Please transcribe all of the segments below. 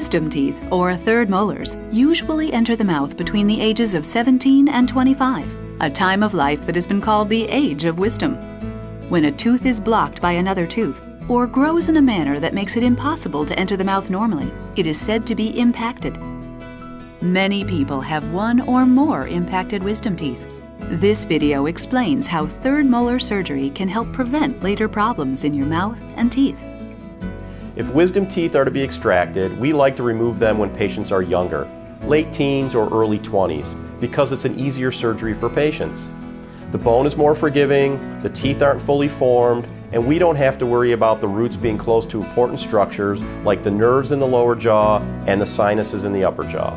Wisdom teeth, or third molars, usually enter the mouth between the ages of 17 and 25, a time of life that has been called the age of wisdom. When a tooth is blocked by another tooth, or grows in a manner that makes it impossible to enter the mouth normally, it is said to be impacted. Many people have one or more impacted wisdom teeth. This video explains how third molar surgery can help prevent later problems in your mouth and teeth. If wisdom teeth are to be extracted, we like to remove them when patients are younger, late teens or early 20s, because it's an easier surgery for patients. The bone is more forgiving, the teeth aren't fully formed, and we don't have to worry about the roots being close to important structures like the nerves in the lower jaw and the sinuses in the upper jaw.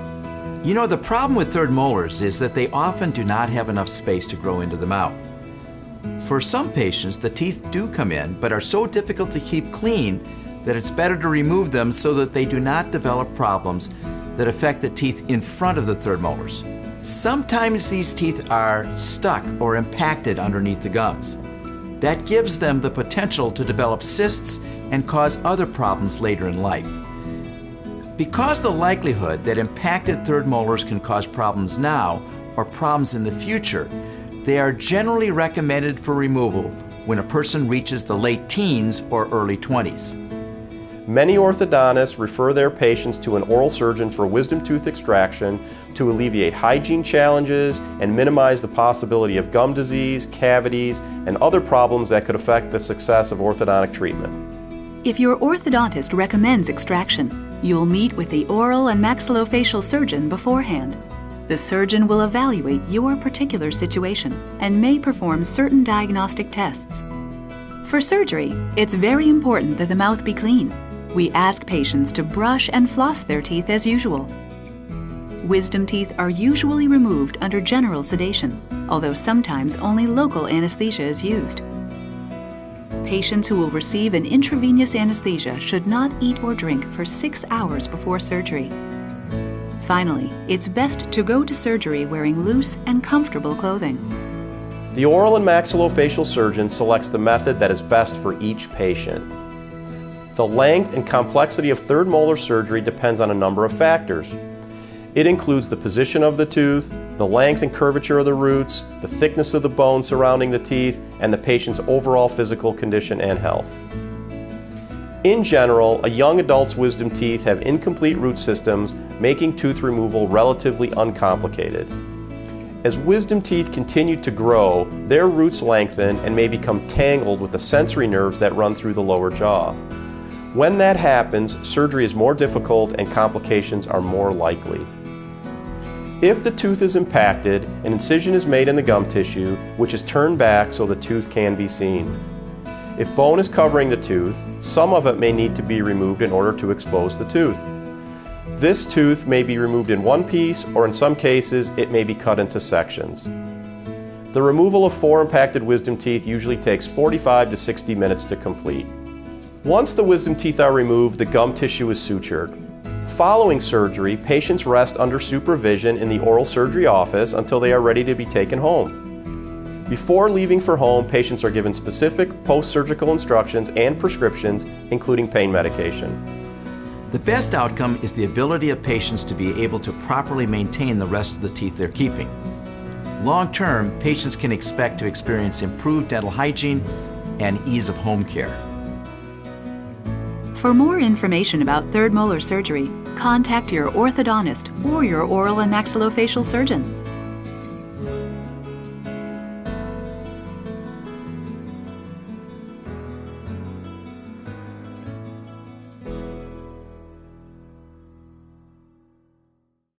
You know, the problem with third molars is that they often do not have enough space to grow into the mouth. For some patients, the teeth do come in, but are so difficult to keep clean that it's better to remove them so that they do not develop problems that affect the teeth in front of the third molars. Sometimes these teeth are stuck or impacted underneath the gums. That gives them the potential to develop cysts and cause other problems later in life. Because the likelihood that impacted third molars can cause problems now or problems in the future, they are generally recommended for removal when a person reaches the late teens or early 20s. Many orthodontists refer their patients to an oral surgeon for wisdom tooth extraction to alleviate hygiene challenges and minimize the possibility of gum disease, cavities, and other problems that could affect the success of orthodontic treatment. If your orthodontist recommends extraction, you'll meet with the oral and maxillofacial surgeon beforehand. The surgeon will evaluate your particular situation and may perform certain diagnostic tests. For surgery, it's very important that the mouth be clean. We ask patients to brush and floss their teeth as usual. Wisdom teeth are usually removed under general sedation, although sometimes only local anesthesia is used. Patients who will receive an intravenous anesthesia should not eat or drink for 6 hours before surgery. Finally, it's best to go to surgery wearing loose and comfortable clothing. The oral and maxillofacial surgeon selects the method that is best for each patient. The length and complexity of third molar surgery depends on a number of factors. It includes the position of the tooth, the length and curvature of the roots, the thickness of the bone surrounding the teeth, and the patient's overall physical condition and health. In general, a young adult's wisdom teeth have incomplete root systems, making tooth removal relatively uncomplicated. As wisdom teeth continue to grow, their roots lengthen and may become tangled with the sensory nerves that run through the lower jaw. When that happens, surgery is more difficult and complications are more likely. If the tooth is impacted, an incision is made in the gum tissue, which is turned back so the tooth can be seen. If bone is covering the tooth, some of it may need to be removed in order to expose the tooth. This tooth may be removed in one piece, or in some cases, it may be cut into sections. The removal of 4 impacted wisdom teeth usually takes 45 to 60 minutes to complete. Once the wisdom teeth are removed, the gum tissue is sutured. Following surgery, patients rest under supervision in the oral surgery office until they are ready to be taken home. Before leaving for home, patients are given specific post-surgical instructions and prescriptions, including pain medication. The best outcome is the ability of patients to be able to properly maintain the rest of the teeth they're keeping. Long-term, patients can expect to experience improved dental hygiene and ease of home care. For more information about third molar surgery, contact your orthodontist or your oral and maxillofacial surgeon.